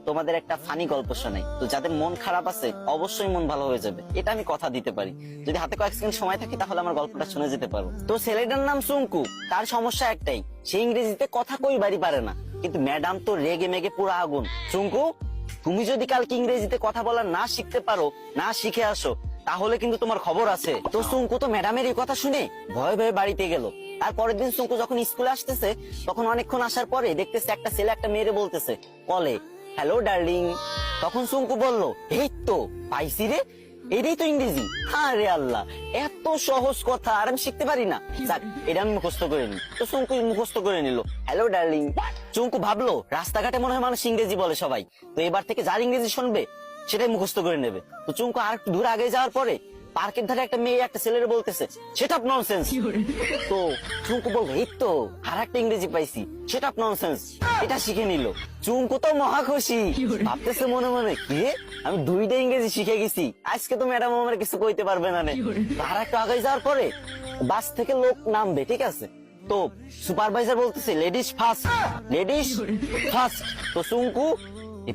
তোমাদের একটা ফানি গল্প শোনাই। তো যাদের মন খারাপ আছে অবশ্যই মন ভালো হয়ে যাবে, এটা আমি কথা দিতে পারি। যদি হাতে কয়েক সেকেন্ড সময় থাকে তাহলে আমার গল্পটা শুনে যেতে পারো। তো ছেলেটার নাম সুঙ্কু। তার সমস্যা একটাই, সে ইংরেজিতে কথা কইবারই পারে না। কিন্তু ম্যাডাম তো রেগে মেগে পুরো আগুন। সুঙ্কু, তুমি যদি কালকে ইংরেজিতে কথা বলা না শিখতে পারো, না শিখে আসো, তাহলে কিন্তু তোমার খবর আছে। তো সুঙ্কু তো ম্যাডামের এই কথা শুনে ভয়ে ভয়ে বাড়িতে গেল। আর পরের দিন সুঙ্কু যখন স্কুলে আসতেছে, তখন অনেকক্ষণ আসার পরে দেখতেছে একটা ছেলে একটা মেয়েরে বলতেছে কলে, হ্যালো ডার্লিং। তখন সুঙ্কু বলল, এই তো পাইছি রে, এটাই তো ইংরেজি। আরে আল্লাহ, এত সহজ কথা আর আমি শিখতে পারি না। যাক, এটা আমি মুখস্থ করে নি। তো সুঙ্কু মুখস্থ করে নিল, হ্যালো ডার্লিং। চুঙ্কু ভাবলো রাস্তাঘাটে মনে হয় মানুষ ইংরেজি বলে সবাই, তো এবার থেকে যার ইংরেজি শুনবে সেটাই মুখস্থ করে নেবে। তো চুঙ্কু আর একটু দূর আগে যাওয়ার পরে পার্কের ধারে একটা মেয়ে একটা ছেলের বলতেছে, সেটা ননসেন্স। তো চুঙ্কু বলবো, এই তো আর একটা ইংরেজি পাইছি, সেটা ননসেন্স। এটা শিখে নিল। চুঙ্কু তো মহা খুশি, ভাবতেছে মনে মনে, কি রে, আমি দুইটা ইংরেজি শিখে গেছি, আজকে তো ম্যাডাম আমার কিছু কইতে পারবে না। আর একটু আগে যাওয়ার পরে বাস থেকে লোক নামবে, ঠিক আছে, তো সুপারভাইজার বলতেছে লেডিস ফার্স্ট, লেডিস ফার্স্ট। তো চুঙ্কু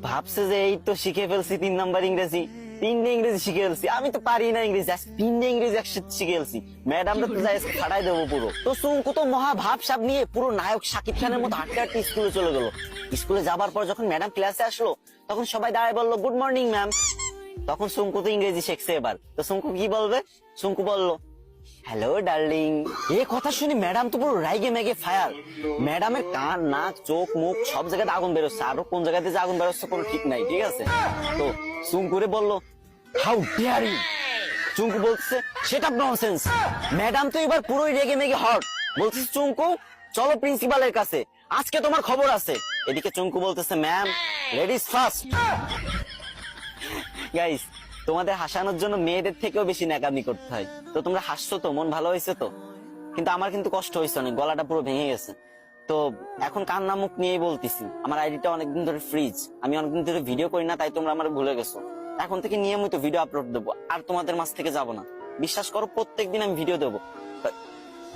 ভাবছে যে এই তো শিখে ফেলছি 3 নাম্বার ইংরেজি, 3টে ইংরেজি শিখে ফেলছি, আমি তো পারি না ইংরেজি, 3টে ইংরেজি একসাথে শিখে ফেলছি, ম্যাডামরা তো যাই ফাটাই দেবো পুরো। তো চুঙ্কু তো মহা ভাবসাব নিয়ে পুরো নায়ক শাকিব খানের মতো হাঁটতে হাঁটতে স্কুলে চলে গেল। স্কুলে যাবার পর যখন ম্যাডাম ক্লাসে আসলো, তখন সবাই দাঁড়ায় বললো, গুড মর্নিং ম্যাম। তখন চুঙ্কু তো ইংরেজি শিখছে এবার। তো চুঙ্কু কি বলবে? চুঙ্কু বলল, হ্যালো ডার্লিং। এই কথা শুনে ম্যাডাম তো পুরো রাইগে মেগে ফায়ার। ম্যাডামের কান, নাক, চোখ, মুখ সব জায়গাতে আগুন বেরোচ্ছে, আরো কোন জায়গাতে যে আগুন বেরোচ্ছে কোনো ঠিক নাই, ঠিক আছে। তো চুঙ্কুরে বলল, হাউ ডেয়ার ইউ। চুঙ্কু বলছে, সেটা ননসেন্স। ম্যাডাম তো এবার পুরোই রেগে মেগে হট, বলছে, চুঙ্কু চলো প্রিন্সিপালের কাছে, আজকে তোমার খবর আছে। এদিকে চুঙ্কু বলতেছে, ম্যাম লেডিস ফার্স্ট। গাইস, তোমাদের হাসানোর জন্য মেয়েদের থেকেও বেশি ন্যাকামি করতে হয়। তো তোমরা হাসছো তো, মন ভালো হয়েছে তো, কিন্তু আমার কিন্তু কষ্ট হয়েছে অনেক, গলাটা পুরো ভেঙে গেছে। তো এখন কান্না মুখ নিয়েই বলতেছি, আমার আইডিটা অনেকদিন ধরে ফ্রিজ, আমি অনেকদিন ধরে ভিডিও করি না, তাই তোমরা আমার ভুলে গেছো। এখন থেকে নিয়মিত ভিডিও আপলোড দেবো, আর তোমাদের মাঝ থেকে যাব না। বিশ্বাস করো, প্রত্যেকদিন আমি ভিডিও দেবো,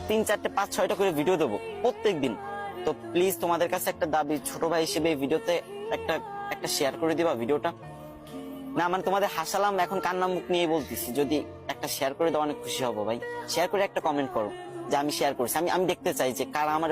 3, 4, 5, 6টা করে ভিডিও দেবো প্রত্যেকদিন। তো প্লিজ তোমাদের কাছে একটা দাবি, ছোট ভাই হিসেবে এই ভিডিওতে একটা শেয়ার করে দিবা ভিডিওটা। না মানে তোমাদের হাসালাম, এখন কান্না মুখ নিয়ে বলতেছি, যদি একটা শেয়ার করে দাও অনেক খুশি হবো ভাই। শেয়ার করে একটা কমেন্ট করো যে আমি শেয়ার করছি, আমি দেখতে চাই যে কারা আমার